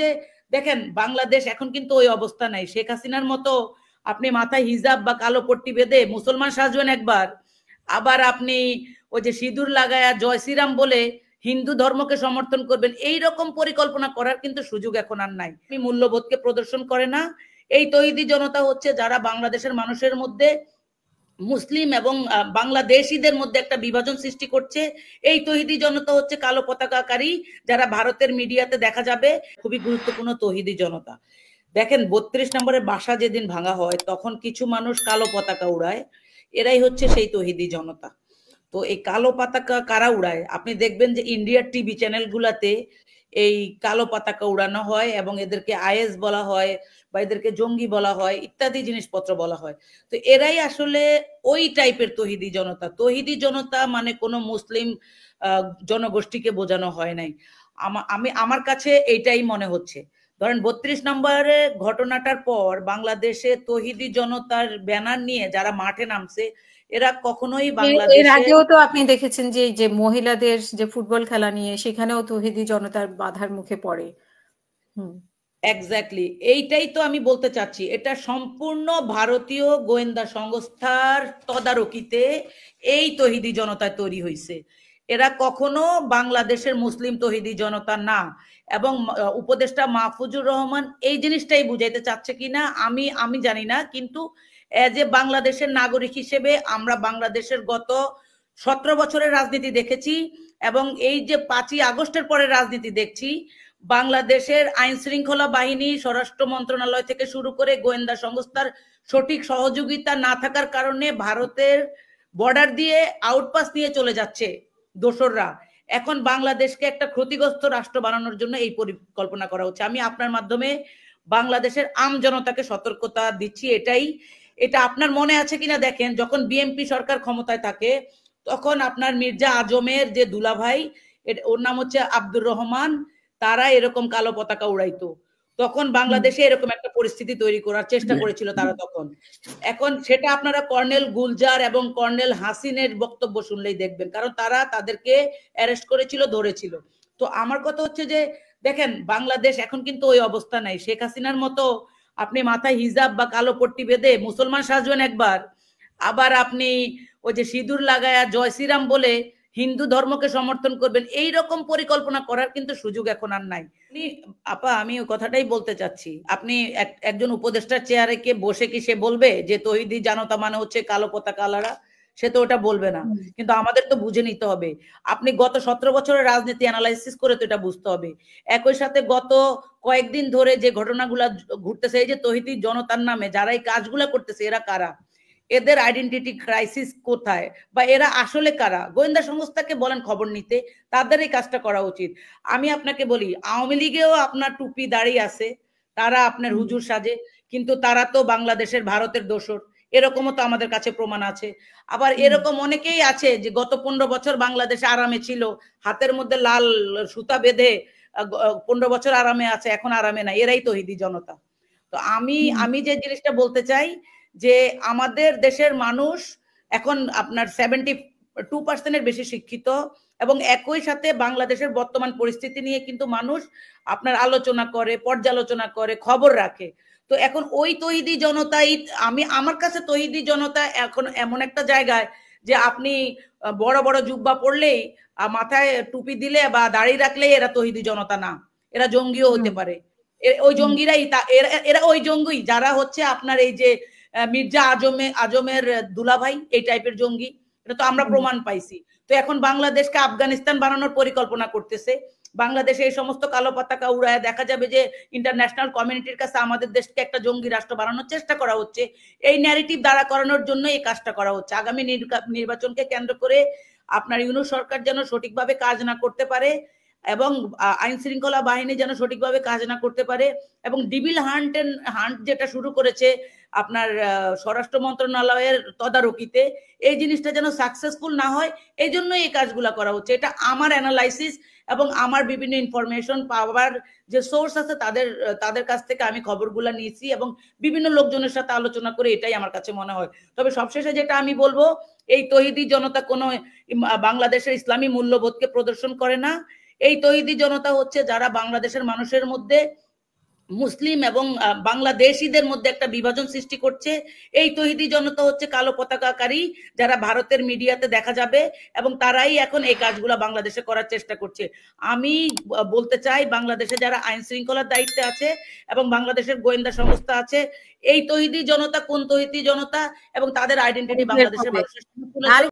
যে দেখেন বাংলাদেশ এখন কিন্তু ওই অবস্থা নাই। শেখ হাসিনার মতো আপনি মাথায় হিজাব বা কালো পট্টি বেঁধে মুসলমান সাজবেন একবার, আবার আপনি ওই যে সিঁদুর লাগায়া জয় শ্রীরাম বলে হিন্দু ধর্মকে সমর্থন করবেন, এই রকম পরিকল্পনা করার কিন্তু সুযোগ এখন আর নাই। মূল্যবোধকে প্রদর্শন করে না। এই তৌহিদি জনতা হচ্ছে যারা বাংলাদেশের মানুষের মধ্যে মুসলিম এবং বাংলাদেশিদের মধ্যে একটা বিভাজন সৃষ্টি করছে। এই তৌহিদি জনতা হচ্ছে কালো পতাকাকারী, যারা ভারতের মিডিয়াতে দেখা যাবে। খুবই গুরুত্বপূর্ণ তৌহিদি জনতা। দেখেন ৩২ নম্বরের বাসা যেদিন ভাঙা হয় তখন কিছু মানুষ কালো পতাকা উড়ায়, এরাই হচ্ছে সেই তৌহিদি জনতা। তো এই কালো পতাকা কারা উড়ায়? আপনি দেখবেন যে ইন্ডিয়ার টিভি চ্যানেলগুলাতে এই কালো পতাকা উড়ানো হয় এবং এদেরকে আইএস বলা হয় বা এদেরকে জঙ্গি বলা হয়, ইত্যাদি জিনিসপত্র বলা হয়। তো এরাই আসলে ওই টাইপের তৌহিদি জনতা। তৌহিদি জনতা মানে কোনো মুসলিম জনগোষ্ঠীকে বোঝানো হয় নাই। আমার কাছে এইটাই মনে হচ্ছে। ধরেন ৩২ নম্বরে ঘটনাটার পর বাংলাদেশে তৌহিদি জনতার ব্যানার নিয়ে যারা মাঠে নামছে, এরা কখনোই এর বাংলাদেশে আগেও তো আপনি দেখেছেন যে মহিলাদের যে ফুটবল খেলা নিয়ে সেখানেও তৌহিদি জনতার বাধার মুখে পড়ে। হুম। এক্স্যাক্টলি এইটাই তো আমি বলতে চাচ্ছি। এটা সম্পূর্ণ ভারতীয় গোয়েন্দা সংস্থার তদারকিতে এই তৌহিদি জনতায় তৈরি হয়েছে। এরা কখনো বাংলাদেশের মুসলিম তৌহিদি জনতা না। এবং উপদেষ্টা মাহফুজুর রহমান এই জিনিসটাই বুঝাইতে চাচ্ছে কিনা আমি আমি জানি না, কিন্তু এজ এ বাংলাদেশের নাগরিক হিসেবে আমরা বাংলাদেশের গত 17 বছরের রাজনীতি দেখেছি এবং এই যে 5ই আগস্টের পরে রাজনীতি দেখছি। বাংলাদেশের আইন শৃঙ্খলা বাহিনী, স্বরাষ্ট্র মন্ত্রণালয় থেকে শুরু করে গোয়েন্দা সংস্থার সঠিক সহযোগিতা না থাকার কারণে ভারতের বর্ডার দিয়ে আউটপাস নিয়ে চলে যাচ্ছে দোসররা। এখন বাংলাদেশকে একটা ক্ষতিগ্রস্ত রাষ্ট্র বানানোর জন্য এই পরিকল্পনা করা হচ্ছে। আমি আপনার মাধ্যমে বাংলাদেশের আম জনতাকে সতর্কতা দিচ্ছি এটাই। এটা আপনার মনে আছে কিনা দেখেন, যখন বিএনপি সরকার ক্ষমতায় থাকে তখন আপনার মির্জা আজমের যে দুলাভাই, ওর নাম হচ্ছে আব্দুর রহমান, তারা এরকম কালো পতাকা উড়াইতো। তখন বাংলাদেশে এরকম একটা পরিস্থিতি তৈরি করার চেষ্টা করেছিল তারা তখন। এখন সেটা আপনারা কর্নেল গুলজার এবং কর্নেল হাসিনের বক্তব্য শুনলেই দেখবেন, কারণ তারা তাদেরকে অ্যারেস্ট করেছিল, ধরেছিল। তো আমার কথা হচ্ছে যে দেখেন বাংলাদেশ এখন কিন্তু ওই অবস্থা নাই। শেখ হাসিনার মতো আপনি মাথায় হিজাব বা কালো পট্টি বেঁধে মুসলমান সাজবেন একবার, আবার আপনি ওই যে সিঁদুর লাগায়া জয় শ্রীরাম বলে হিন্দু ধর্মকে সমর্থন করবেন, এই রকম পরিকল্পনা করার কিন্তু সুযোগ এখন আর নাই। আপা আমি ওই কথাটাই বলতে চাচ্ছি। আপনি একজন উপদেষ্টার চেয়ারে কে বসে কি সে বলবে যে তৌহিদি জনতা মানে হচ্ছে কালো পতাকা আলারা? সে তো ওটা বলবে না। কিন্তু আমাদের তো বুঝে নিতে হবে। আপনি গত 17 বছরের রাজনীতি অ্যানালাইসিস করে তো এটা বুঝতে হবে। একই সাথে গত কয়েকদিন ধরে যে ঘটনাগুলা ঘটতেছে, এই যে তৌহিদি জনতার নামে যারা এই কাজগুলা করতেছে, এরা কারা? এদের আইডেন্টিটি ক্রাইসিস কোথায়, বা এরা আসলে কারা? গোয়েন্দা সংস্থাকে বলেন খবর নিতে, তাদের এই কাজটা করা উচিত। আমি আপনাকে বলি, আওয়ামী লীগেও আপনার টুপি দাড়ি আছে, তারা আপনার হুজুর সাজে, কিন্তু তারা তো বাংলাদেশের ভারতের দোসর, এরকমও তো আমাদের কাছে প্রমাণ আছে। আবার এরকম অনেকেই আছে যে গত 15 বছর বাংলাদেশে আরামে ছিল, হাতের মধ্যে লাল সুতা বেঁধে 15 বছর আরামে আছে, এখন আরামে নাই, এরাই তৌহিদি জনতা। তো আমি আমি যে জিনিসটা বলতে চাই যে আমাদের দেশের মানুষ এখন আপনার 72% বেশি শিক্ষিত, এবং একই সাথে বাংলাদেশের বর্তমান পরিস্থিতি নিয়ে কিন্তু মানুষ আপনার আলোচনা করে, পর্যালোচনা করে, খবর রাখে। তো এখন ওই তৌহিদি জনতাই, আমার কাছে তৌহিদি জনতা এখন এমন একটা জায়গায় যে আপনি বড় বড় জুব্বা পড়লেই, মাথায় টুপি দিলে বা দাড়ি রাখলেই এরা তৌহিদি জনতা না, এরা জঙ্গিও হতে পারে। ওই জঙ্গিরাই এরা ওই জঙ্গি যারা হচ্ছে আপনার এই যে মির্জা আজমের দুলাভাই, এই টাইপের জঙ্গি। এটা তো আমরা প্রমাণ পাইছি। তো এখন বাংলাদেশকে আফগানিস্তান বানানোর পরিকল্পনা করতেছে। বাংলাদেশে এই সমস্ত কালো পতাকা উড়ায় দেখা যাবে যে ইন্টারন্যাশনাল কমিউনিটির কাছে আমাদের দেশকে একটা জঙ্গি রাষ্ট্র বানানোর চেষ্টা করা হচ্ছে। এই ন্যারেটিভ দাঁড়া করানোর জন্য এই কাজটা করা হচ্ছে। আগামী নির্বাচনকে কেন্দ্র করে আপনার ইউনূস সরকার যেন সঠিকভাবে কাজ না করতে পারে, এবং আইন শৃঙ্খলা বাহিনী যেন সঠিকভাবে কাজ না করতে পারে, এবং ডিবিল হান্ট যেটা শুরু করেছে আপনার স্বরাষ্ট্র মন্ত্রণালয়ের তদারকিতে, এই জিনিসটা যেন সাকসেসফুল না হয়, এই জন্য এই কাজগুলা করা হচ্ছে। এটা আমার অ্যানালাইসিস এবং আমার বিভিন্ন ইনফরমেশন পাওয়ার যে সোর্স আছে তাদের কাছ থেকে আমি খবরগুলা নিয়েছি এবং বিভিন্ন লোকজনের সাথে আলোচনা করে এটাই আমার কাছে মনে হয়। তবে সবশেষে যেটা আমি বলবো, এই তৌহিদি জনতা কোনো বাংলাদেশের ইসলামী মূল্যবোধকে প্রদর্শন করে না। এই তৌহিদি জনতা হচ্ছে যারা বাংলাদেশের মানুষের মধ্যে মুসলিম এবং বাংলাদেশিদের মধ্যে একটা বিভাজন সৃষ্টি করছে। এই তৌহিদি জনতা হচ্ছে কালো পতাকাকারী, যারা ভারতের মিডিয়াতে দেখা যাবে, এবং তারাই এখন এই কাজগুলো বাংলাদেশে করার চেষ্টা করছে। আমি বলতে চাই, বাংলাদেশে যারা আইন শৃঙ্খলার দায়িত্বে আছে এবং বাংলাদেশের গোয়েন্দা সংস্থা আছে, এই তৌহিদি জনতা কোন তৌহিদি জনতা এবং তাদের আইডেন্টিটি বাংলাদেশের মানুষের সামনে তুলে